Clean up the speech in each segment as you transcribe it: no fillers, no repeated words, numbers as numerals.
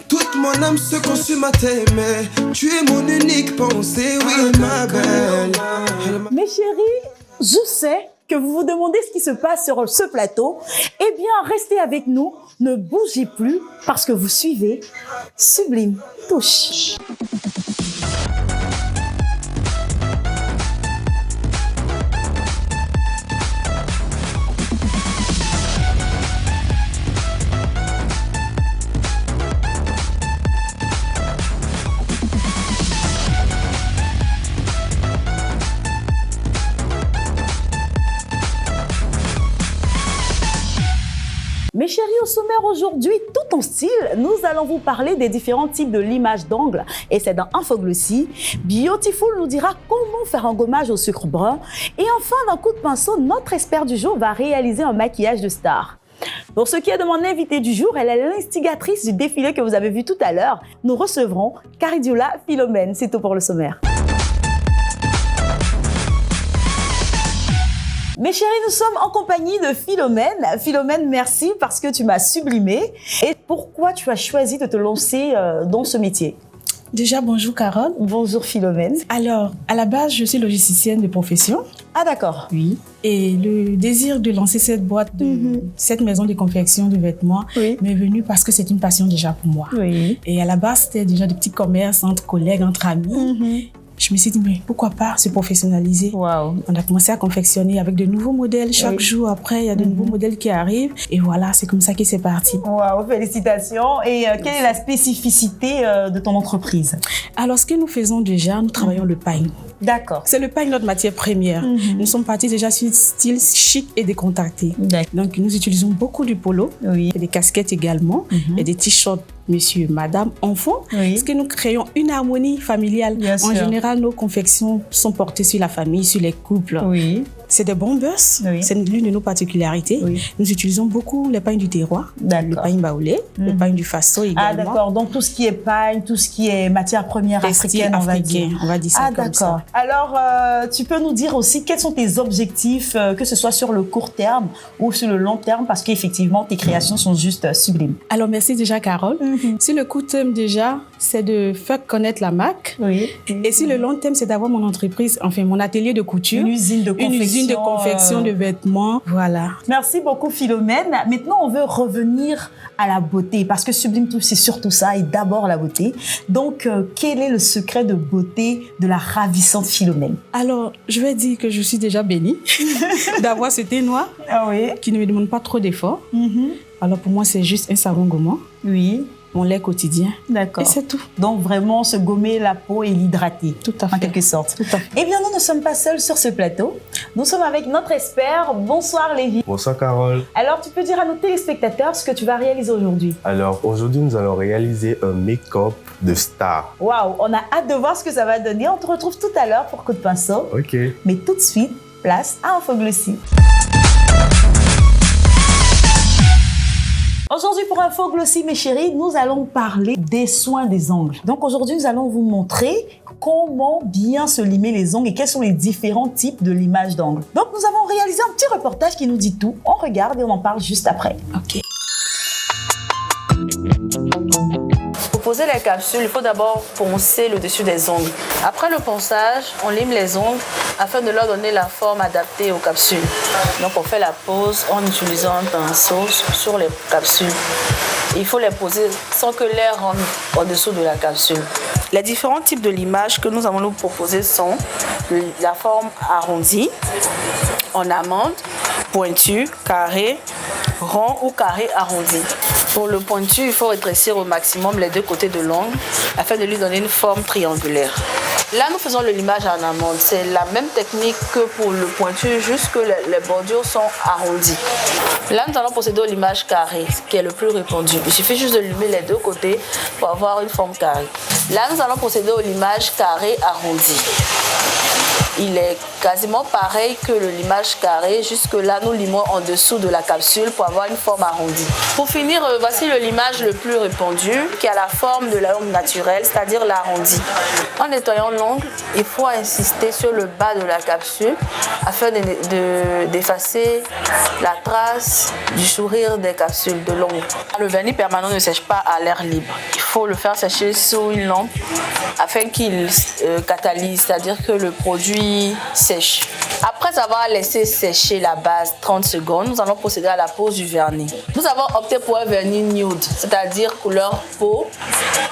Toute mon âme se consume à t'aimer. Tu es mon unique pensée, oui, ma belle. Mes chéris, je sais que vous vous demandez ce qui se passe sur ce plateau. Eh bien, restez avec nous, ne bougez plus parce que vous suivez Sublime Touche. Mes chéris, au sommaire aujourd'hui, tout en style, nous allons vous parler des différents types de limage d'ongles et c'est dans Infoglossy. Beautiful nous dira comment faire un gommage au sucre brun. Et enfin, d'un coup de pinceau, notre expert du jour va réaliser un maquillage de star. Pour ce qui est de mon invité du jour, elle est l'instigatrice du défilé que vous avez vu tout à l'heure. Nous recevrons Caridiola Philomène. C'est tout pour le sommaire. Mes chéris, nous sommes en compagnie de Philomène. Philomène, merci parce que tu m'as sublimée. Et pourquoi tu as choisi de te lancer dans ce métier? Déjà, bonjour Carole. Bonjour Philomène. Alors, à la base, je suis logisticienne de profession. Ah d'accord. Oui. Et le désir de lancer cette boîte, cette maison de confection de vêtements m'est venu parce que c'est une passion déjà pour moi. Oui. Et à la base, c'était déjà des petits commerces entre collègues, entre amis. Je me suis dit, mais pourquoi pas se professionnaliser? Wow. On a commencé à confectionner avec de nouveaux modèles. Chaque jour, après, il y a de nouveaux modèles qui arrivent. Et voilà, c'est comme ça que c'est parti. Wow, félicitations. Et quelle est la spécificité de ton entreprise? Alors, ce que nous faisons déjà, nous travaillons le pagne. D'accord. C'est le pagne notre matière première. Nous sommes partis déjà sur style chic et décontracté. Donc, nous utilisons beaucoup du polo, et des casquettes également, et des t-shirts monsieur, madame, enfant. Parce que nous créons une harmonie familiale. En général, nos confections sont portées sur la famille, sur les couples. C'est des bombers, c'est l'une de nos particularités. Nous utilisons beaucoup les pagnes du terroir, le pagne baoulé, le pagne du Faso également. Ah d'accord, donc tout ce qui est pagne, tout ce qui est matière première africaine, on va dire ça comme ça. Alors, tu peux nous dire aussi quels sont tes objectifs, que ce soit sur le court terme ou sur le long terme, parce qu'effectivement, tes créations sont juste sublimes. Alors, merci déjà, Carole. Si le court terme déjà, c'est de faire connaître la marque. Et si le long terme, c'est d'avoir mon entreprise, enfin mon atelier de couture. Une usine de confection de vêtements. Voilà. Merci beaucoup Philomène. Maintenant, on veut revenir à la beauté parce que Sublime Touche, c'est surtout ça et d'abord la beauté. Donc, quel est le secret de beauté de la ravissante Philomène? Alors, je vais dire que je suis déjà bénie d'avoir ce thé noir qui ne me demande pas trop d'efforts. Alors, pour moi, c'est juste un savon gommant. Mon lait quotidien. D'accord. Et c'est tout. Donc, vraiment, se gommer la peau et l'hydrater. Tout à fait. En quelque sorte. Tout à fait. Eh bien, nous ne sommes pas seuls sur ce plateau. Nous sommes avec notre expert. Bonsoir, Lévi. Bonsoir, Carole. Alors, tu peux dire à nos téléspectateurs ce que tu vas réaliser aujourd'hui? Alors, aujourd'hui, nous allons réaliser un make-up de star. Waouh, on a hâte de voir ce que ça va donner. On te retrouve tout à l'heure pour coup de pinceau. Ok. Mais tout de suite, place à Infoglossy. Aujourd'hui, pour Infoglossy, mes chéris, nous allons parler des soins des ongles. Donc aujourd'hui, nous allons vous montrer comment bien se limer les ongles et quels sont les différents types de limage d'ongles. Donc nous avons réalisé un petit reportage qui nous dit tout. On regarde et on en parle juste après. Ok. Pour poser les capsules, il faut d'abord poncer le dessus des ongles. Après le ponçage, on lime les ongles afin de leur donner la forme adaptée aux capsules. Donc on fait la pose en utilisant un pinceau sur les capsules. Il faut les poser sans que l'air rentre en dessous de la capsule. Les différents types de limage que nous allons nous proposer sont la forme arrondie, en amande, pointu, carré, rond ou carré arrondi. Pour le pointu, il faut rétrécir au maximum les deux côtés de l'ongle afin de lui donner une forme triangulaire. Là, nous faisons le limage en amande. C'est la même technique que pour le pointu, juste que les bordures sont arrondies. Là, nous allons procéder au limage carré, qui est le plus répandu. Il suffit juste de limer les deux côtés pour avoir une forme carrée. Là, nous allons procéder au limage carré arrondi. il est quasiment pareil que le limage carré. Jusque là, nous limons en dessous de la capsule pour avoir une forme arrondie. Pour finir, voici le limage le plus répandu qui a la forme de la langue naturelle, c'est-à-dire l'arrondi. En nettoyant l'ongle, il faut insister sur le bas de la capsule afin d'effacer la trace du sourire des capsules de l'ongle. Le vernis permanent ne sèche pas à l'air libre. Il faut le faire sécher sous une lampe afin qu'il catalyse, c'est-à-dire que le produit sèche. Après avoir laissé sécher la base 30 secondes, nous allons procéder à la pose du vernis. Nous avons opté pour un vernis nude, c'est-à-dire couleur peau,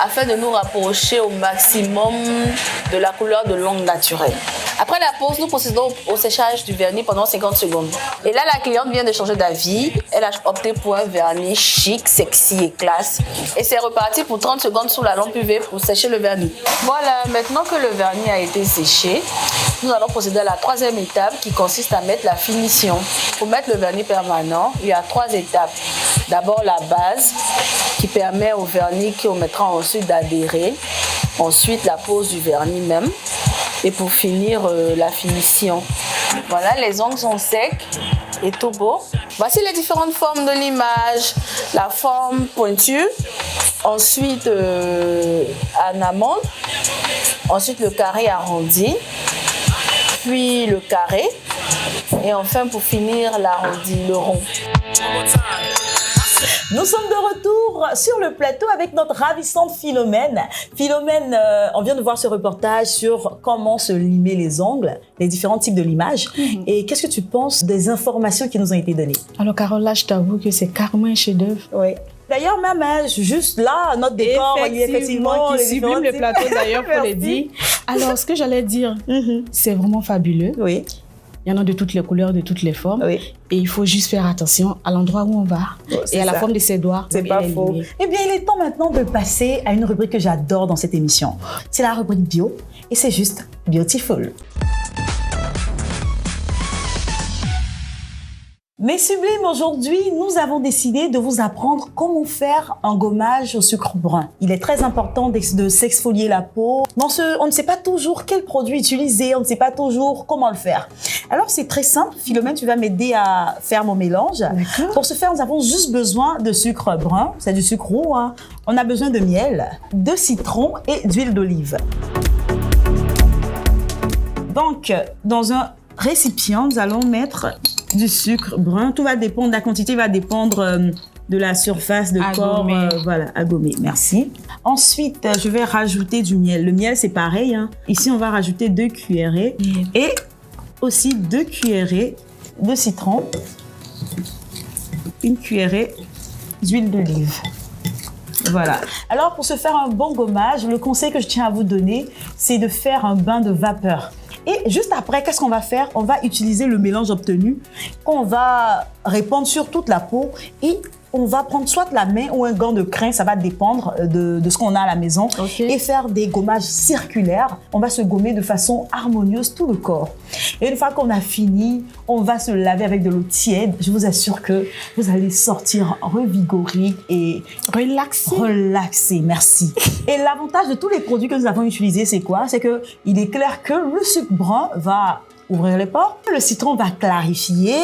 afin de nous rapprocher au maximum de la couleur de l'ongle naturelle. Après la pose, nous procédons au séchage du vernis pendant 50 secondes. Et là, la cliente vient de changer d'avis. Elle a opté pour un vernis chic, sexy et classe. Et c'est reparti pour 30 secondes sous la lampe UV pour sécher le vernis. Voilà, maintenant que le vernis a été séché, nous allons procéder à la troisième étape qui consiste à mettre la finition. Pour mettre le vernis permanent, il y a 3 étapes. D'abord la base qui permet au vernis qu'on mettra ensuite d'adhérer. Ensuite la pose du vernis même. Et pour finir, la finition. Voilà, les ongles sont secs et tout beau. Voici les différentes formes de limage. La forme pointue, ensuite en amande, ensuite le carré arrondi, puis le carré, et enfin pour finir l'arrondi, le rond. Nous sommes de retour sur le plateau avec notre ravissante Philomène. Philomène, on vient de voir ce reportage sur comment se limer les ongles, les différents types de limage. Et qu'est-ce que tu penses des informations qui nous ont été données? Alors Carole, là, je t'avoue que c'est carrément un chef-d'œuvre. Oui. D'ailleurs, même juste là, notre décor, effectivement, qui sublime le plateau d'ailleurs pour le dire. Alors, ce que j'allais dire, c'est vraiment fabuleux. Oui. Il y en a de toutes les couleurs, de toutes les formes. Oui. Et il faut juste faire attention à l'endroit où on va et à la forme de ses doigts. C'est pas faux. Eh bien, il est temps maintenant de passer à une rubrique que j'adore dans cette émission. C'est la rubrique bio et c'est juste Beautiful. Mes sublimes, aujourd'hui, nous avons décidé de vous apprendre comment faire un gommage au sucre brun. Il est très important de s'exfolier la peau. On ne sait pas toujours quel produit utiliser, on ne sait pas toujours comment le faire. Alors, c'est très simple. Philomène, tu vas m'aider à faire mon mélange. Pour ce faire, nous avons juste besoin de sucre brun. C'est du sucre roux, hein. On a besoin de miel, de citron et d'huile d'olive. Donc, dans un récipient, nous allons mettre du sucre brun. Tout va dépendre, la quantité va dépendre de la surface de corps. Voilà, à gommer. Merci. Ensuite, je vais rajouter du miel. Le miel, c'est pareil, hein. Ici, on va rajouter 2 cuillerées et aussi 2 cuillerées de citron, 1 cuillerée d'huile d'olive. Voilà. Alors, pour se faire un bon gommage, le conseil que je tiens à vous donner, c'est de faire un bain de vapeur. Et juste après, qu'est-ce qu'on va faire? On va utiliser le mélange obtenu qu'on va répandre sur toute la peau et on va prendre soit la main ou un gant de crin, ça va dépendre de ce qu'on a à la maison, et faire des gommages circulaires. On va se gommer de façon harmonieuse tout le corps. Et une fois qu'on a fini, on va se laver avec de l'eau tiède. Je vous assure que vous allez sortir revigoré et relaxé. Relaxé, merci. Et l'avantage de tous les produits que nous avons utilisés, c'est quoi? C'est que il est clair que le sucre brun va ouvrir les pores, le citron va clarifier,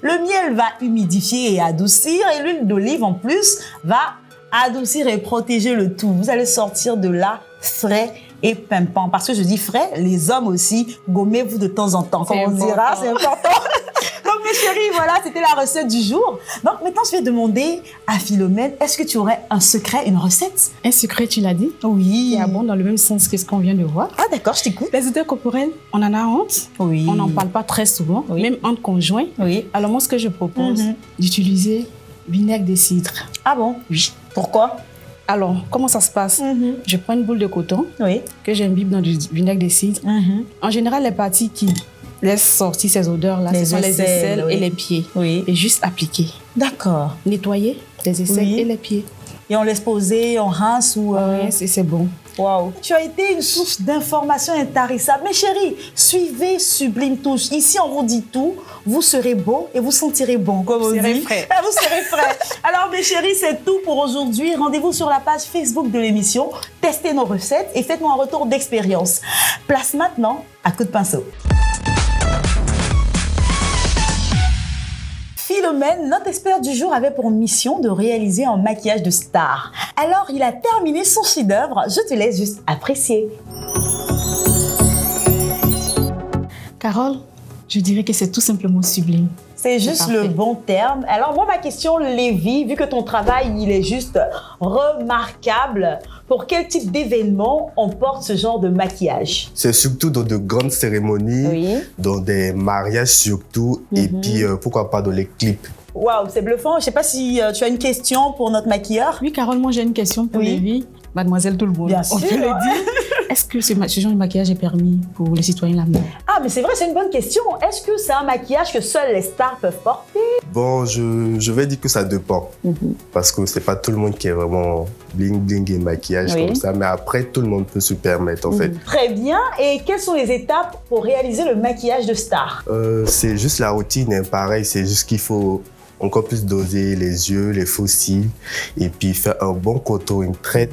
le miel va humidifier et adoucir, et l'huile d'olive en plus va adoucir et protéger le tout. Vous allez sortir de là frais et pimpant. Parce que je dis frais, les hommes aussi, gommez-vous de temps en temps. Comme on dira, c'est important. Donc mes chéris, voilà, c'était la recette du jour. Donc maintenant, je vais demander à Philomène, est-ce que tu aurais un secret, une recette? Un secret, tu l'as dit? Oui. Qui abonde dans le même sens que ce qu'on vient de voir. Ah d'accord, je t'écoute. Les odeurs corporelles, on en a honte. Oui. On n'en parle pas très souvent, même entre conjoints. Oui. Alors moi, ce que je propose, d'utiliser vinaigre de cidre. Ah bon? Oui. Pourquoi? Alors, comment ça se passe? Je prends une boule de coton que j'imbibe dans du vinaigre de cidre. En général, les parties qui laissent sortir ces odeurs-là, ce sont les aisselles et les pieds. Et juste appliquer. D'accord. Nettoyer les aisselles et les pieds. Et on laisse poser, on rince ou... Oui, c'est bon. Waouh. Tu as été une source d'informations intarissables. Mes chéris, suivez Sublime Touche. Ici, on vous dit tout. Vous serez beau et vous sentirez bon, comme on dit. Vous serez frais. Vous serez frais. Alors, mes chéris, c'est tout pour aujourd'hui. Rendez-vous sur la page Facebook de l'émission. Testez nos recettes et faites-nous un retour d'expérience. Place maintenant à Coup de pinceau. Philomène, notre expert du jour avait pour mission de réaliser un maquillage de star. Alors, il a terminé son chef-d'œuvre. Je te laisse juste apprécier. Carole, je dirais que c'est tout simplement sublime. C'est juste le bon terme. Alors moi, ma question, Lévi, vu que ton travail, il est juste remarquable, pour quel type d'événement on porte ce genre de maquillage? C'est surtout dans de grandes cérémonies, Oui. dans des mariages surtout, et puis pourquoi pas dans les clips. Waouh, c'est bluffant. Je ne sais pas si tu as une question pour notre maquilleur. Oui, Carole, moi j'ai une question pour Lévi. Mademoiselle tout le monde, Bien on sûr. peut le dire. Est-ce que ce genre de maquillage est permis pour les citoyens lambda? Ah, mais c'est vrai, c'est une bonne question. Est-ce que c'est un maquillage que seuls les stars peuvent porter? Bon, je vais dire que ça dépend. Parce que c'est pas tout le monde qui est vraiment bling bling et maquillage comme ça. Mais après, tout le monde peut se permettre en fait. Très bien. Et quelles sont les étapes pour réaliser le maquillage de star? C'est juste la routine, hein. Pareil, c'est juste qu'il faut encore plus doser les yeux, les faux cils et puis faire un bon contouring très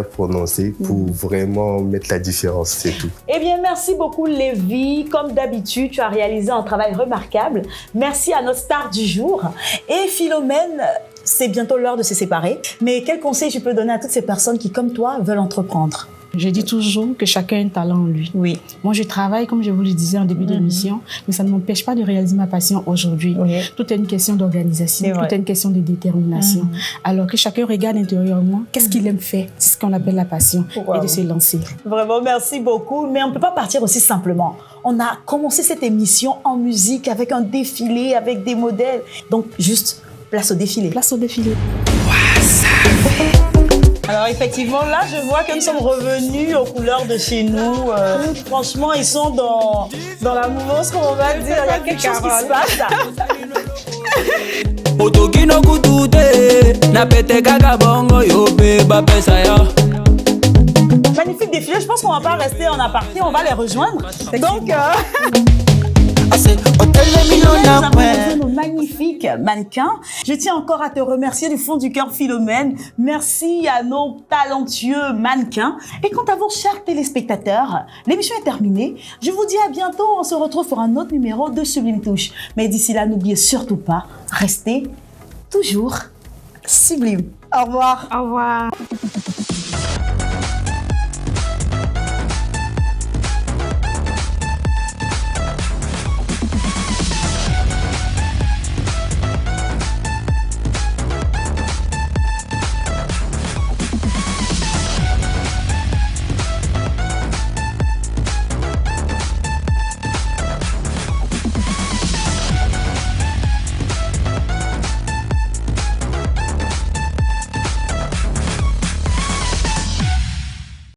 prononcé pour vraiment mettre la différence, c'est tout. Eh bien, merci beaucoup Lévi. Comme d'habitude, tu as réalisé un travail remarquable. Merci à notre star du jour. Et Philomène, c'est bientôt l'heure de se séparer. Mais quel conseil tu peux donner à toutes ces personnes qui, comme toi, veulent entreprendre? Je dis toujours que chacun a un talent en lui. Oui. Moi, je travaille, comme je vous le disais en début d'émission, mais ça ne m'empêche pas de réaliser ma passion aujourd'hui. Tout est une question d'organisation, tout est une question de détermination. Alors que chacun regarde intérieurement, qu'est-ce qu'il aime faire? C'est ce qu'on appelle la passion, et de se lancer. Vraiment, merci beaucoup. Mais on ne peut pas partir aussi simplement. On a commencé cette émission en musique, avec un défilé, avec des modèles. Donc, juste, place au défilé. Place au défilé. Alors effectivement, là, je vois que nous sommes revenus aux couleurs de chez nous. Franchement, ils sont dans la mouvance, comme on va dire. Il y a quelque chose qui se passe. Magnifique défilé. Je pense qu'on ne va pas rester en aparté, on va les rejoindre. Donc, nous avons posé nos magnifiques mannequins. Je tiens encore à te remercier du fond du cœur, Philomène. Merci à nos talentueux mannequins. Et quant à vous, chers téléspectateurs, l'émission est terminée. Je vous dis à bientôt. On se retrouve pour un autre numéro de Sublime Touche. Mais d'ici là, n'oubliez surtout pas, restez toujours sublime. Au revoir. Au revoir.